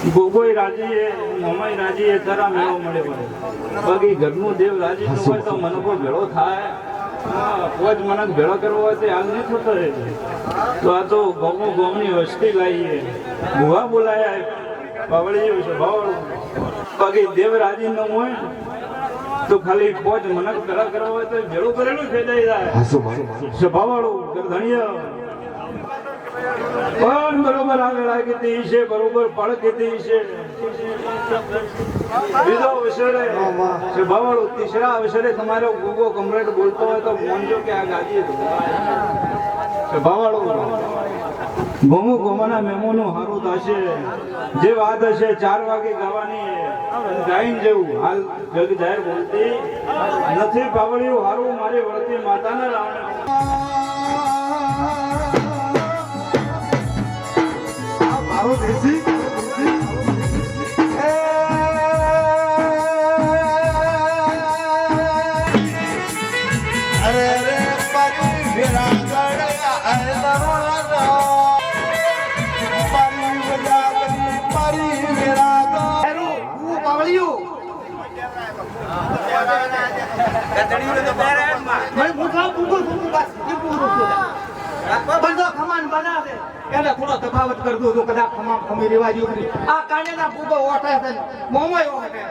ગોગોઈ રાજી એ મોમાઈ રાજી એ તારા મેળો મળે પડે બાકી ઘરનું દેવ રાજી ન હોય તો મનકો ભેળો થાય પોજ મનક ભેળો કરવો હોય તો હાલ નહીં થતો રહે તો આ તો ગોમની વસ્તી લાવીએ ભૂવા બોલાયા પાવળી છે ભાવળું બાકી દેવ રાજી ન હોય તો ખાલી પોજ મનક ભેળા કરવા હોય તો ભેળું કરેલું ફેદાઈ જાય સ્વભાવવાળું ગરધણીય પણ બરોબર આવેલા કીધી છે બરોબર પળ કીધી છે બીજો અવસરે સ્વભાવવાળું તીસરા અવસરે તમારો ગોગો કમ્પ્લેટ બોલતો હોય તો મોનજો કે આ ગાજી સ્વભાવવાળું ગોમો ગોમાના મેમોનું હારું થશે જે વાત હશે 4 વાગે ગાવાની ગાઈને જેવું હાલ જગ જાહેર બોલતી નથી પાવળિયું હારું મારી વળતી માતાના રાવણ દેશી અરે રે પરી વિરાગડ પરી વિરાગ હું પાવળિયું ગતડીયું તો બેરે મને પૂછા પૂછો બસ એ પૂરો બંધો ખમાન બનાવે એને થોડો તફાવત કર દો તો કદાચ ખમા ખમી રેવાજી ઉકરી આ કાંડેના પૂગો ઓઠે છે મોમોય ઓઠે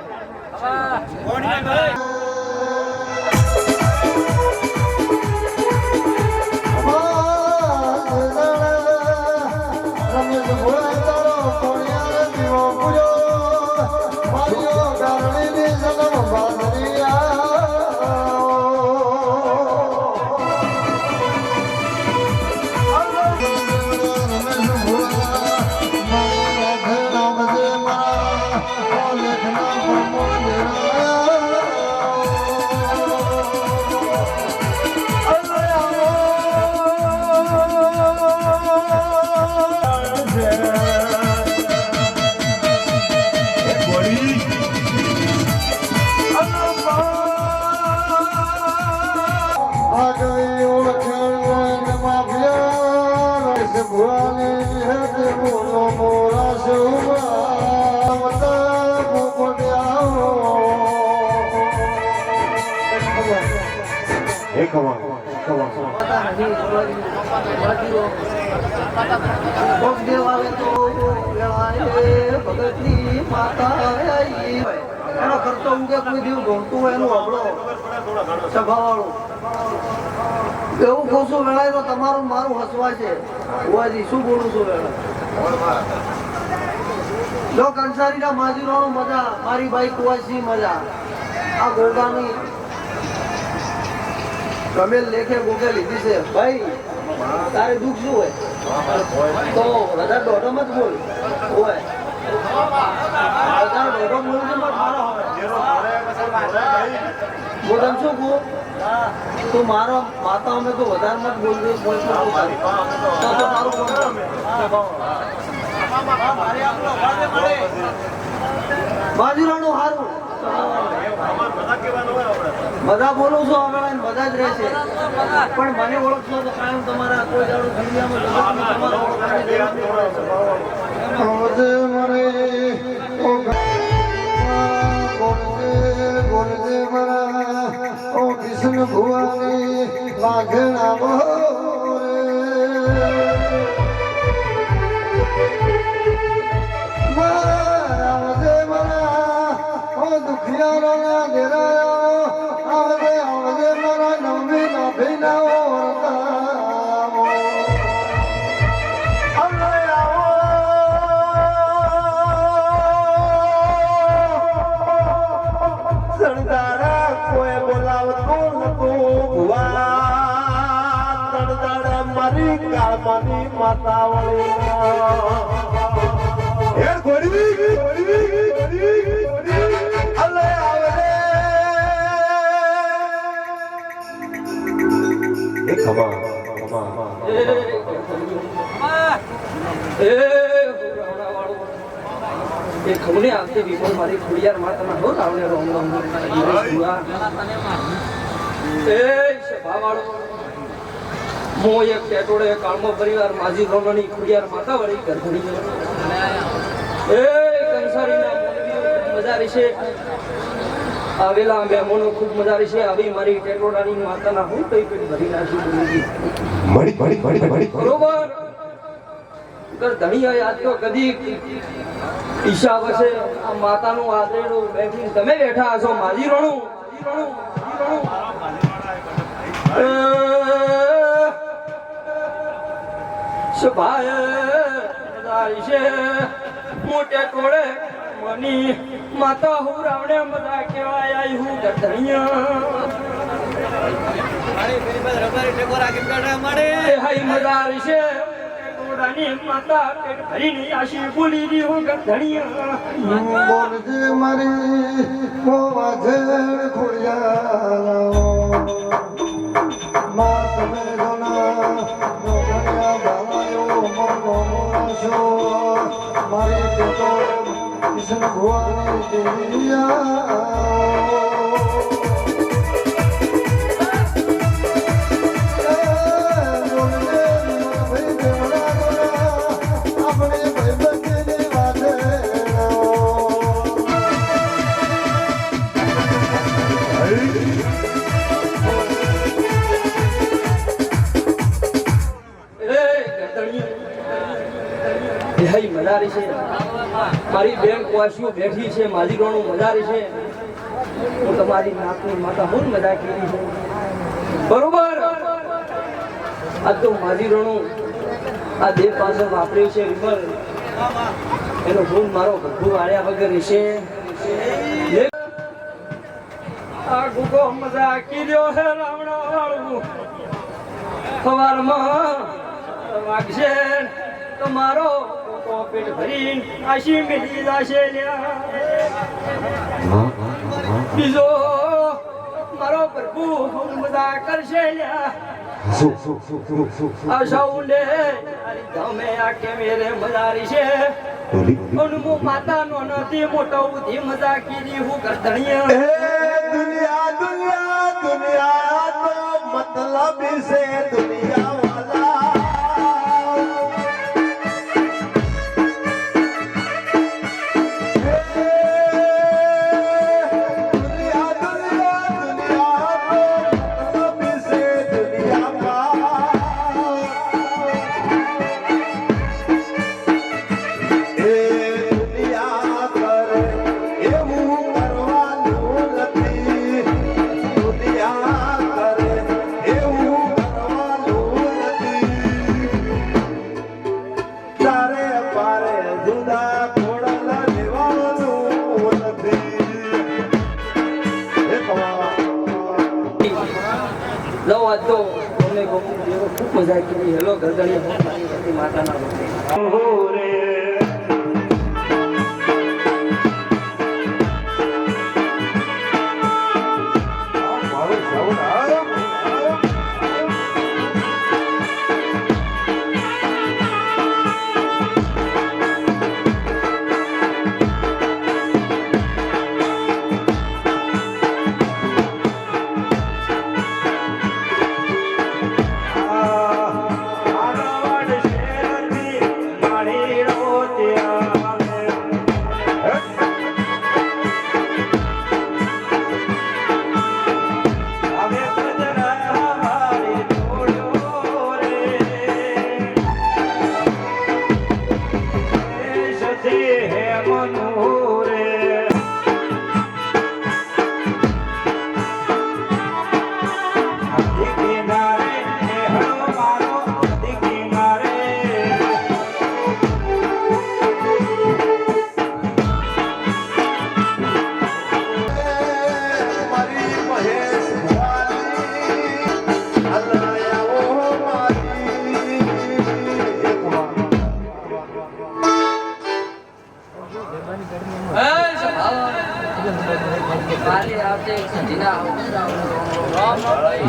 એનો ખર્ચો ઉગે કોઈ દીવ ઢોળતું હોય એનું અબળો સ્વભાવવાળું એવું કોશું વેળાય તો તમારું મારું હસવા છે હોવાજી શું બોલું છું વેળા જો કંસારીના માજીરોનું મજા મારી બાઈ કુવાસી મજા આ ગોગાની ગમે લેખે ગોગે લીધી છે ભાઈ તારે દુઃખ શું હોય તો રજા દોઢમાં જ બોલ હોય રજા દોઢો બોલ છે મારો બોલમ શું કહું તું મારો માતા અમે તો વધારમાં જ બોલજો તો તારું બાજુરાનું હારું બધા બોલું છું હવે બધા જ રહેશે પણ મને ઓળખશો તો કાયમ તમારા કોઈ દાડો કૃષ્ણ ભુવાની વાઘણા મારી માતા વળી અલે આવે એ ખમા એ ખમણે આવતી વિપોલ મારી ખુડિયાર માતામાં હો રાવણે રોમ રોમ એ સભાવાળો મો એક ટેટોડે કાળમો પરિવાર માજી રોમણી ખુડિયાર માતા વળી ગરધણી એ નવસારીના મોનવીઓ મજા રહેશે, આવેલા મહેમાનો ખૂબ મજા રહેશે. આવી મારી ટેટોડાની માતાના હું કઈ કઈ ભરી નાખી બરોબર. ધણી આજ તો કદી ઈશા વસે આ માતાનું આદરેડું બેઠી તમે બેઠા હશો માજી રણું મોટે ટોળે મની માતા હું રાવણે મજા કેવાય આઈ હું હાઈ મજા છે માતા પેટ ભરીને આશી બોલી રી હું ગધણીયા બોલજે મારી મોવા ઘેર ખોડિયા માં તમે જોના મોગણ્યા બાલાયો મોનો મોરાશો મારી પેટો કિશન ભુવાની દેવિયા મારી બેન કુવાસીઓ બેઠી છે માજીરોનું મજારી છે હું તમારી નાકની માતા હું મજા કરી છે બરોબર. આ તો માજીરોનું આ દેવ પાસે વાપર્યું છે વિમલ એનો ગુણ મારો ભગુ આળ્યા વગર રહેશે. આ ગુગો મજા કર્યો હે રાવણો વાળું સવારમાં વાગશે તમારો પેટ ભરી આશી મેલી જાશે બીજો મારો પ્રભુ મજા કરશે આશા ઊંડે તમે આ કે મેરે મજારી છે હું માતા નો નથી મોટો બુદ્ધિ મજા કીધી હું કરધણીયા દુનિયા દુનિયા દુનિયા તો મતલબ છે દુનિયા વાલા ખૂબ મજા કરી. હેલો ગરદણી માતાના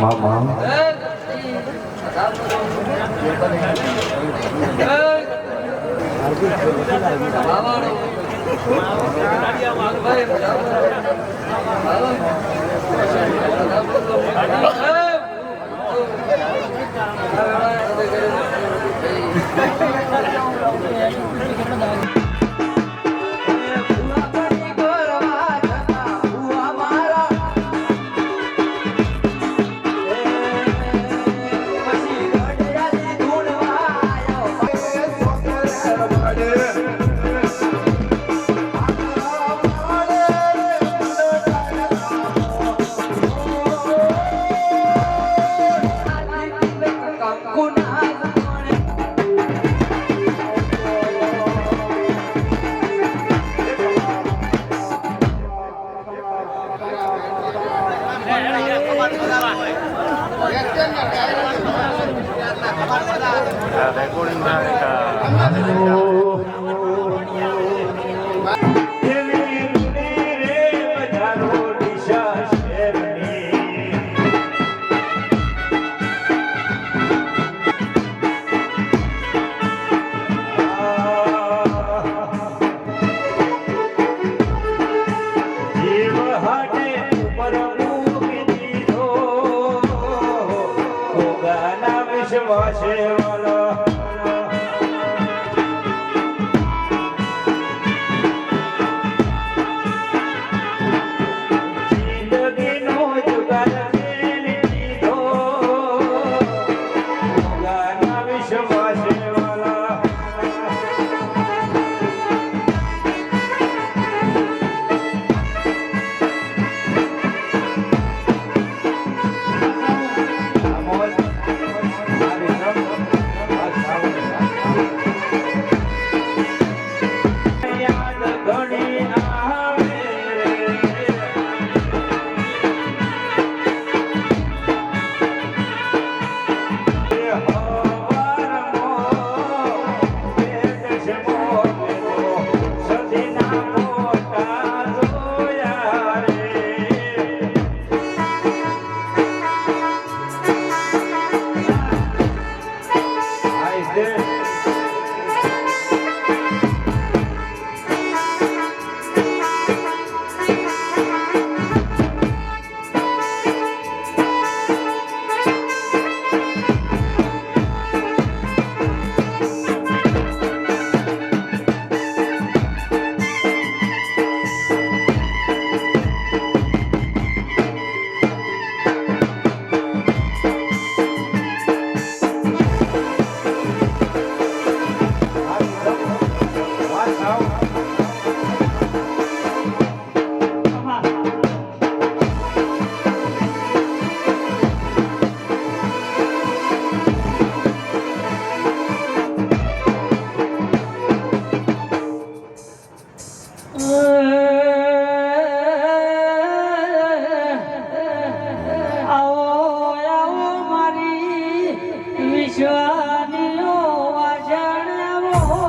મામા એવી રૂડી રે બજારો દિશા શેરની. જીવ હાટે ઉપર મૂકી દીધો, ભોગાના વિશ્વાસે વાળો. જિંદગીનો જુગાર ખેલી દીધો, ભોગાના વિશ્વાસે વાળા. યાદ ઘણી આવે રે હવારમો પેટશમો પેલો સદીના મોટા જોયા રે. આઈ દે આવો આવો મારી વિશ્વાનીઓ વાજણ આવો.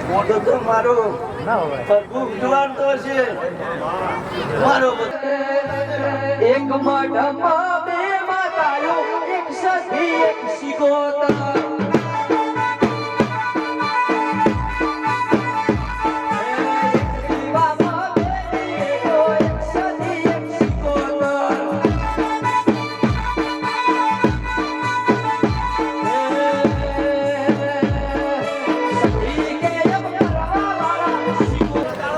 મોટો તો મારો પ્રભુ વિદ્વાન તો છે મારો એક મઢમાં બે માતાઓ, એક સખી એક શિકોતર. એક દીવામાં બે દીવો, એક સખી એક શિકોતર. સખી કે એમ કરવા વાળા શિકોતર.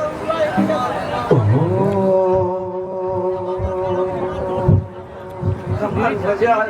મજા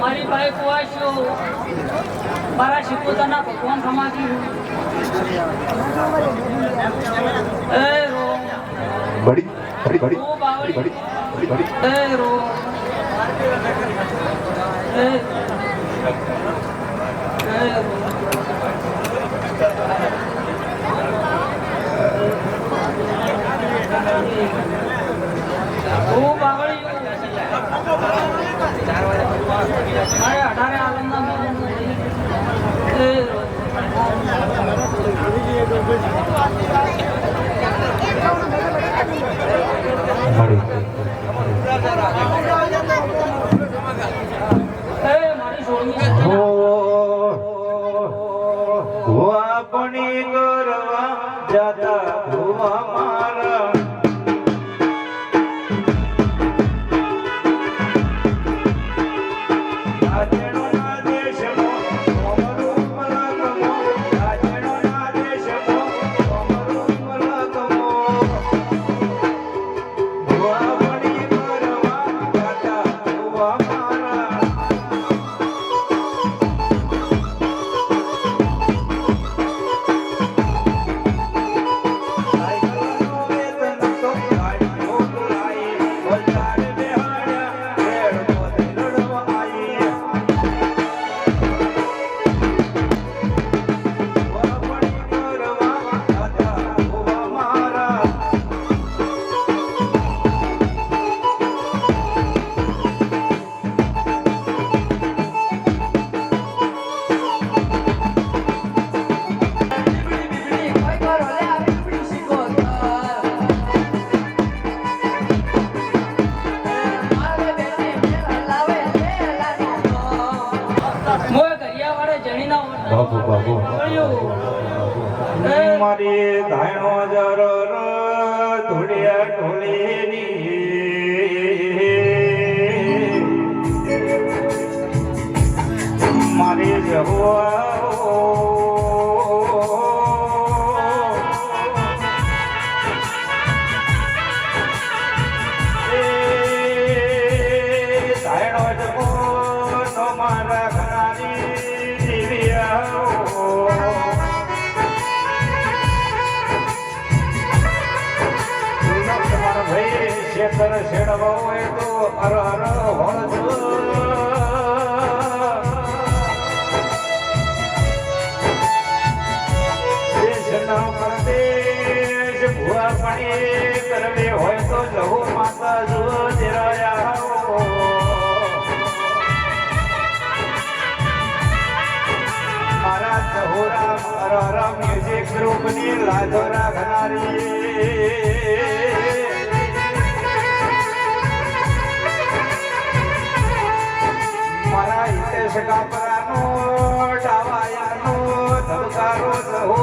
મારી પાસે કુવાશો મારા શિકોતરના ભગવાન સમાધિ બડી બડી બડી બડી બડી બડી મારી છોડી આપણી કરવા જતા ભુવા મારા રાજેણોના દેશમાં અમરું મલકમો, રાજેણોના દેશમાં અમરું મલકમો. આપણી કરવા જતા ભુવા મારા બાબુ બાબુ મારી ધાયણો જરર ધોળિયા ઢોળીની મારી જવા મારા ઘરાની ભાઈ શેતર શેડવો હોય તો અર અર હોળજો દેશનો પરદેશ ભુવા પાણી કરવી હોય તો લહુ માતા જો દેરાયા મારા ચહોરા મ્યુઝિક ગ્રુપની લાજોરા ઘનારી મારા હિતેશ કાપરાનો ડાવાયાનો ધબકારો સહો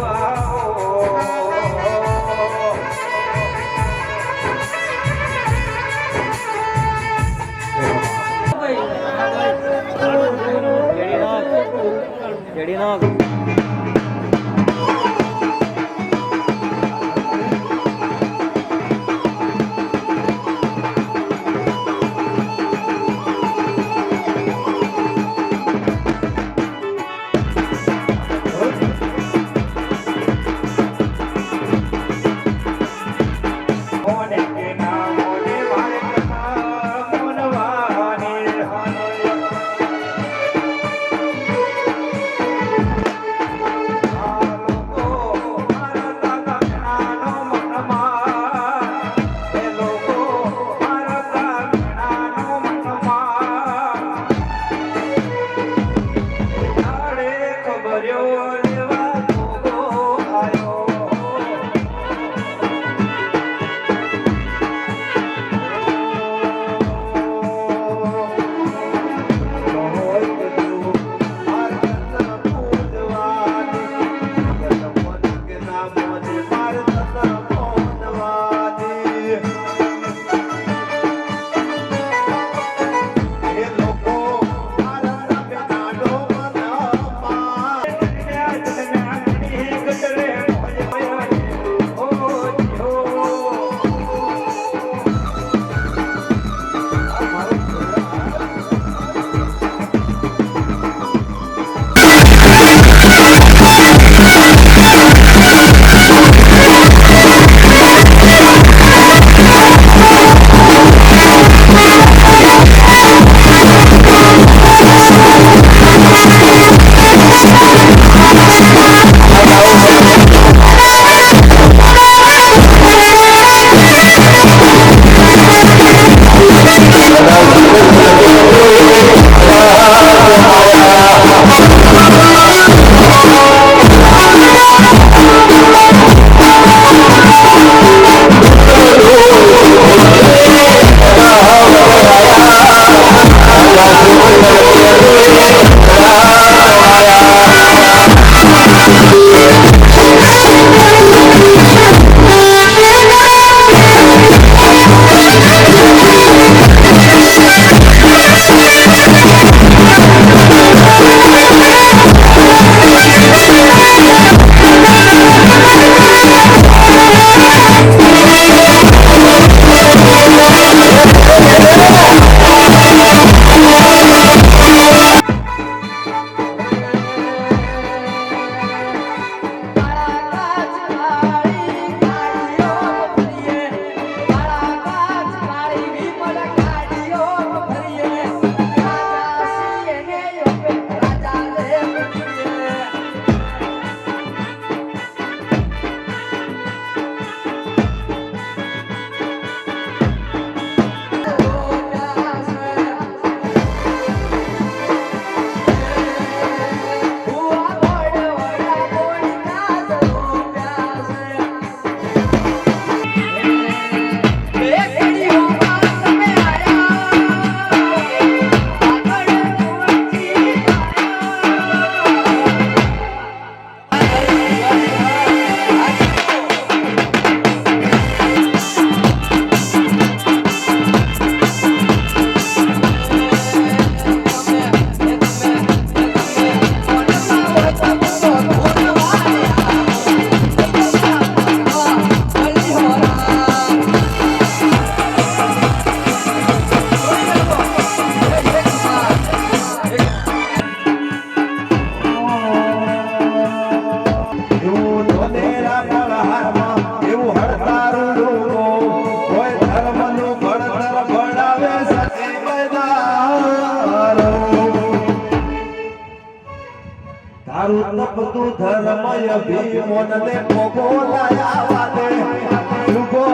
બધું ધર્મય ભીમોનને મોગો લાયા વાતે યુગો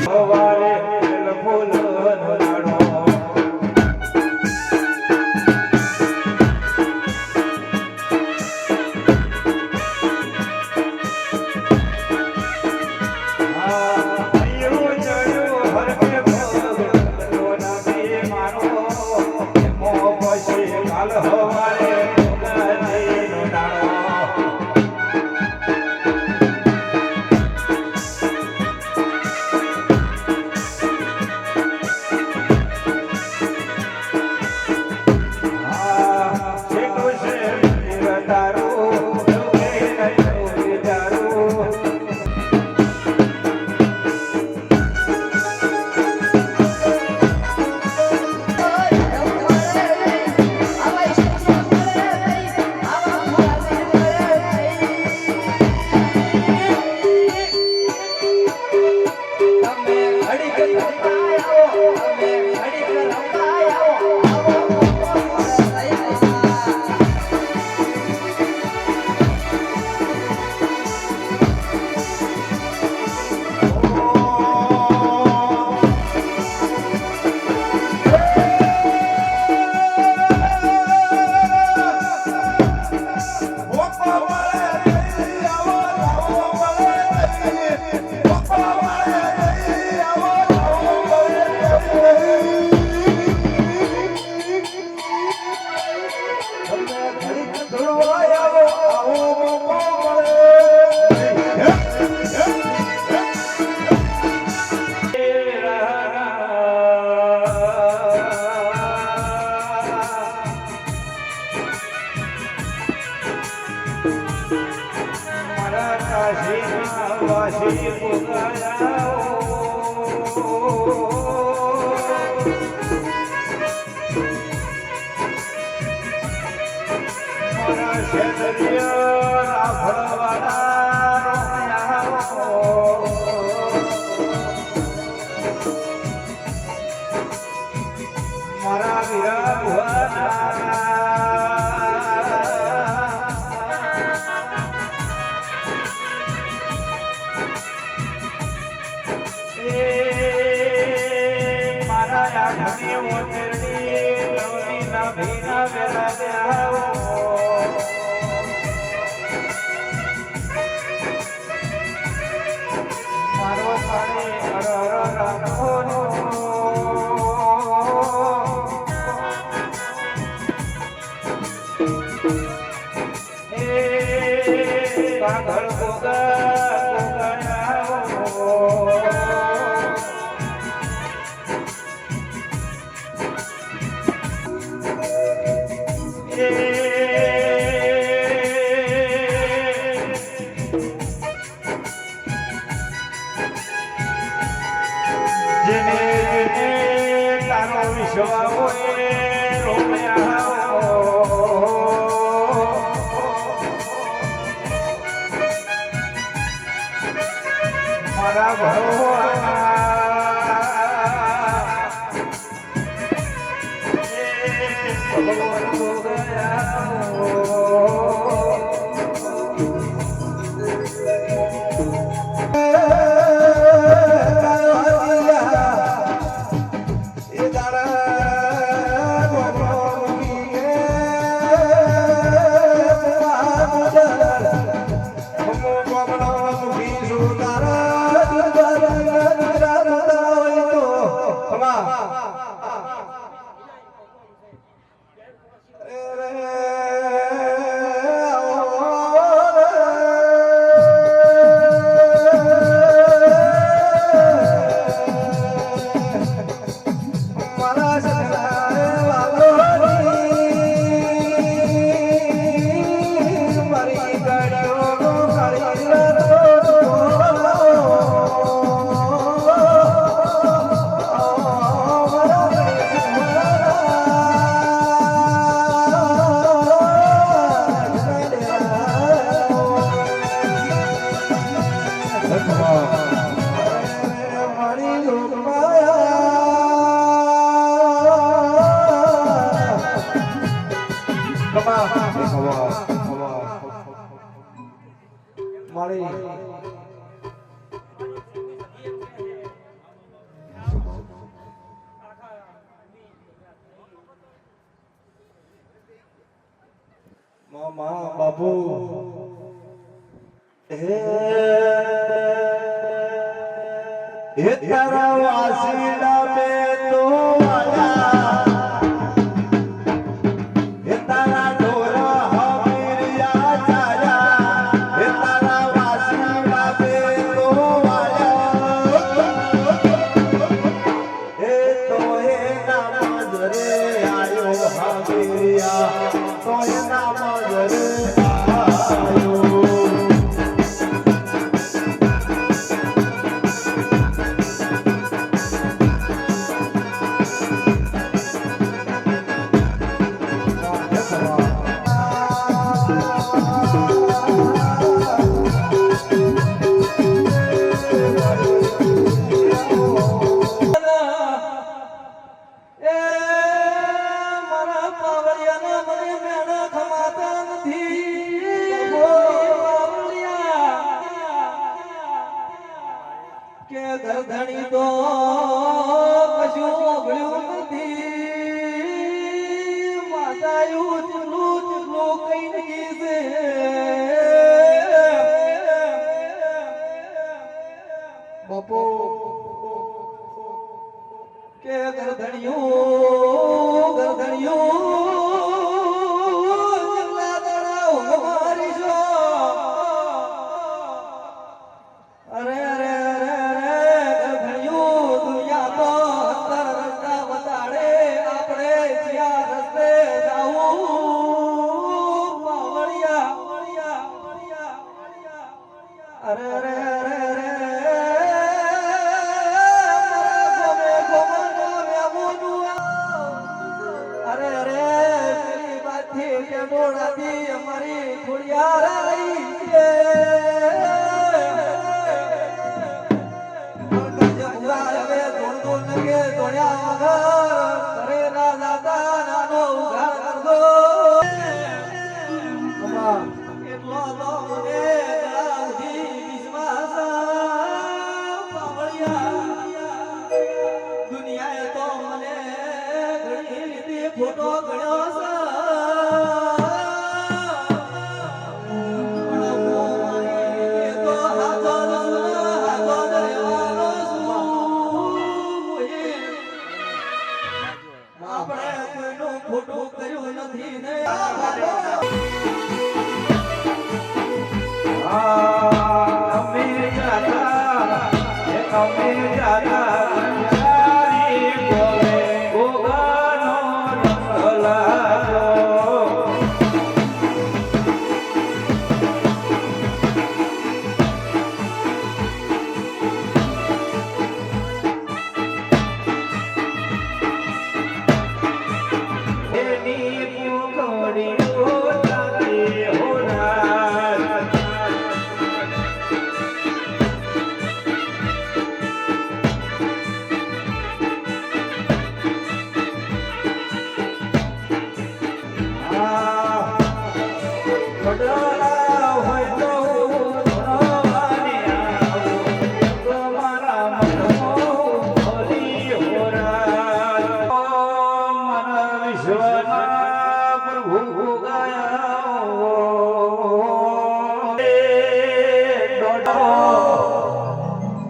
સવારે ફૂલ લાડો મારા વીરા મારા આખની ઓતરડી લવની ના ભીના વેલા દેવો મારો પાણી અરર રાખોનો કાગળ જેને તારો વિશ્વાસ હોય મારા ભગવાન ગયા મારી મામા બાપુ હે તારા વાસીડા મે તો આયા હે તારા ઢોરા હમીરિયા ચાયા હે તારા વાસીડા મે તો આયા હે તો હે નામ જરે આયો હમીરિયા તો હે નામ જરે આયો ધણી તો કશું ઓગળ્યું નથી માતાયું ચૂલું કઈ નહી છે બપો કે ગરધણિયું જંગલા દાડા ઊંઘ છો અરે અરે અરે અરે અરે અરે અરે અરે પેલી બાથી કે મોડાથી અમારી ખોડિયાર રહી છે હવે ધોણ લગે ધોણ્યા વગર ઘરે ના જાતા નાનો ઉઘાડ કરજો એટલો તો મને દુનિયાએ તો મને ઘણી રીતે ખોટો ગણ્યો આપણે કોઈનું ખોટું કર્યું નથી ને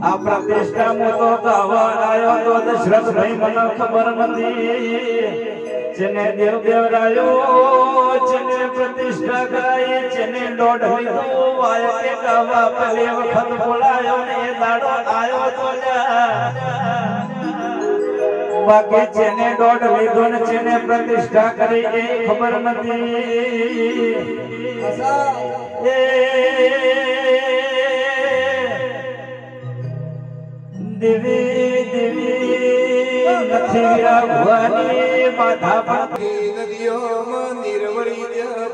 આપણા દેશમાં તો ગાવા આવ્યો તો દશરથ ભાઈ મને ખબર નથી જેને દેવ દેવરાયો જેને પ્રતિષ્ઠા કરાઈ જેને દોઢ લીધો વાય કે ગાવા પહેલી વખત બોલાયો ને એ દાડો આવ્યો તો બાકી જેને દોઢ લીધો ને જેને પ્રતિષ્ઠા કરી એ ખબર નથી દેવી દેવી નથી ભવાની માથા પર નદીઓમાં નિરવળી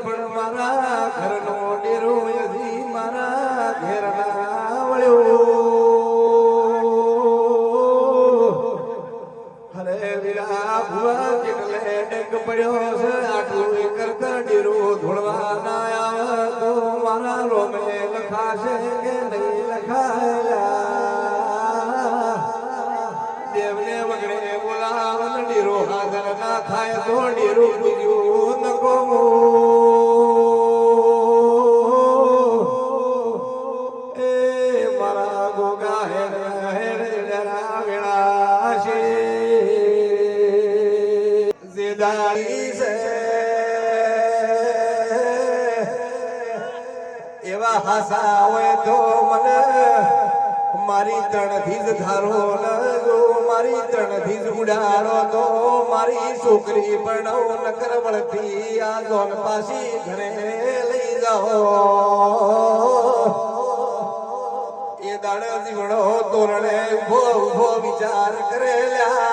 પણ મારા ઘરનો ડેરો હજી મારા ઘેરના વળ્યો હરે વીરા ભુવા કેટલે ડગ પડ્યો છે આટલું કરતા ડેરો એવા હાસા હોય તો મને મારી તણથી જ ધારો ન જો મારી તણથી જ ઉડાડો તો મારી છોકરી ભણો નકર વળતી આ જોન પાછી ઘરે લઈ જાઓ એ દાડ જીવડો તોરણે ઉભો ઉભો વિચાર કરેલા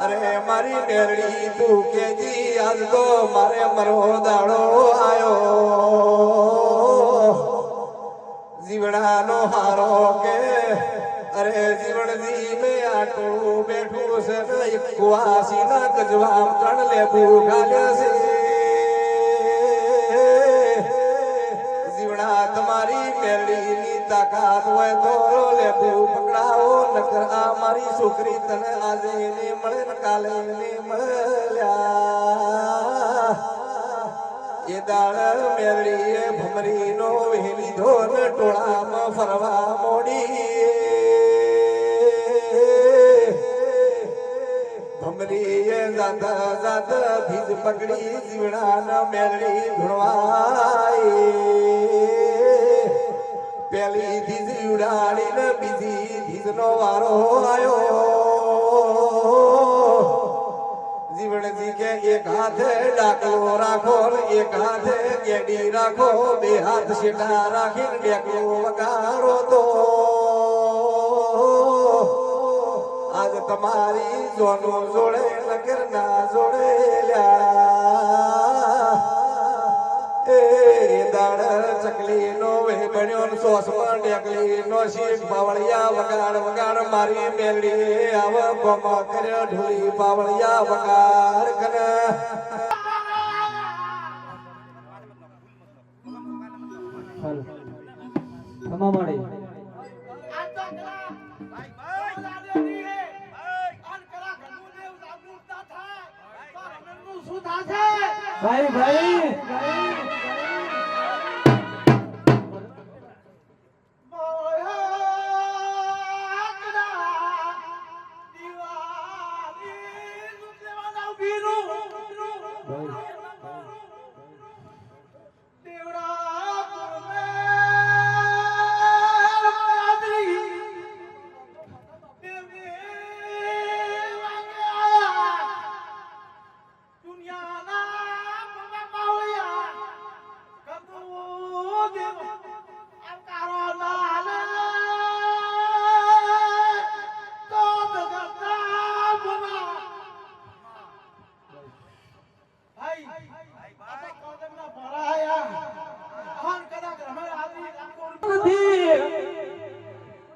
અરે મારી મેરડી તું કેજી આજ તો મારે મરો દાડો આયો જીવડાનો હારો કે અરે જીવણજી મેં આટલું બેઠું છે ને એક કુવાસી ના ગજવા ત્રણ લેબુ ગાલ્યા છે જીવડા તમારી મેરડીની તાકાત હોય તો લેબુ પકડાવો નકર આ મારી છોકરી તને આજે ને મળે ને કાલે ને મળ્યા એ દાળ મેરડીએ ભમરીનો વહેલી ધોન ટોળામાં ફરવા મોડી ભમરીએ જાતા જાતા ભીજ પકડી જીવડાના મેરડી ધોળવાય પેલી ધીજ ઉડાડીને બીજી ધીજનો વારો આવ્યો જીવણજી કે એક હાથે ડાકલો રાખો ને એક હાથે ગેડી રાખો બે હાથ શેટા રાખીને ડેકલો વગાડો તો આજ તમારી જોનું જોડે નગર ના જોડે લ્યા એ દાડ ચકલી નો વે બન્યો ને સોસમાં ડેકલી નો શીખ પાવળિયા વગાડ વગાડ મારી મેલડી આવ ગોમા કર્યો ઢોલી પાવળિયા વગાડ કન તમામ મળે ભાઈ ભાઈ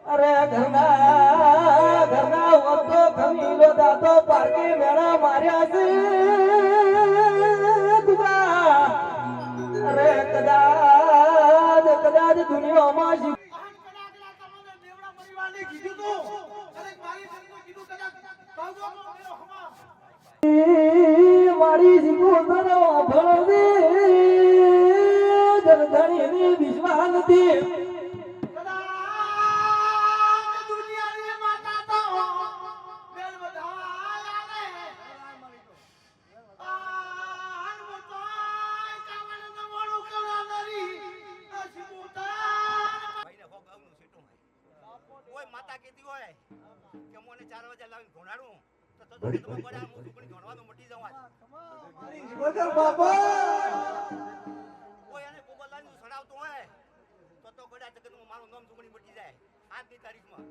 અરે ઘરના ઘરના વખતો ખમીલો દાતો પારકી મેળા માર્યા છે ખુદા અરે કદાચ કદાચ દુનિયામાં મારી જીવો તરો ભળવે જનધણીની વિશ્વાસ નથી માતા કહેતી હોય કે મને 4 વાગે લાવીને ઘોડાડું તો તમે ગોડા હું છોકરી ઘોડવાનું મટી જવા બાપા કોઈ એને ગોબરલાનું સડાવતો હોય તો ગોડા જગતમાં મારું નામ છોકરી મટી જાય આજની તારીખમાં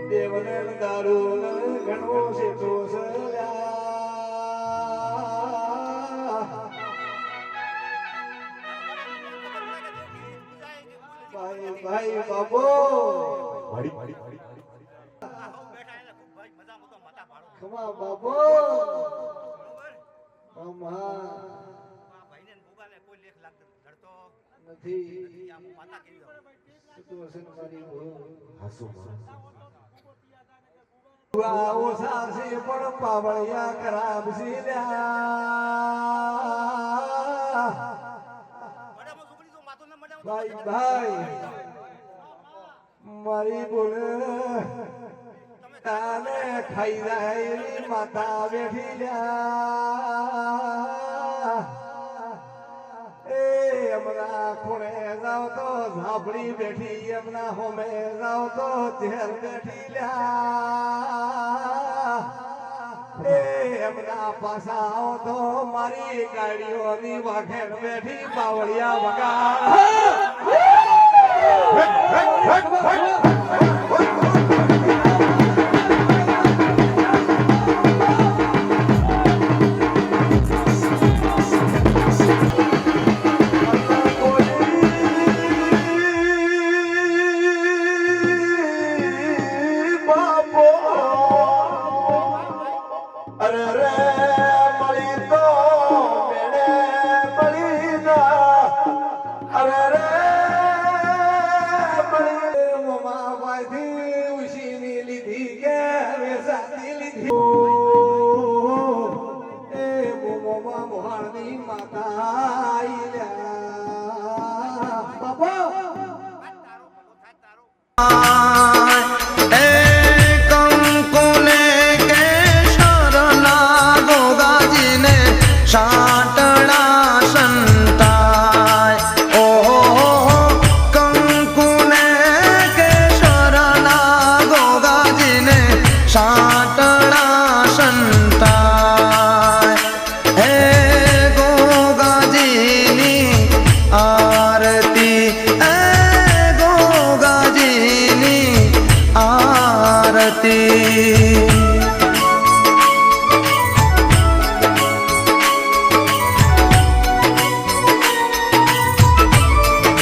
દેવને દારૂ ઘણો છે તો ભાઈ ભાઈ બાપો ખમા બાપો કોઈ લેખ લાગતો ધરતો નથી માતા કેવી ઓછા છે પણ પાવળિયા ખરાબ છે મડામાં છોકરી તો માથું ને મડામાં ભાઈ ભાઈ મારી બોલે તાને ખાઈ જાય એવી માતા બેઠી લ્યા એ હમણાં ખૂણે જાવ તો ઝાપડી બેઠી હમણાં હોમે જાવ તો ઝેર બેઠી લ્યા એ હમણાં પાછા આવો તો મારી ગાડીઓની વાઘેર બેઠી બાવળિયા વગાડ માતા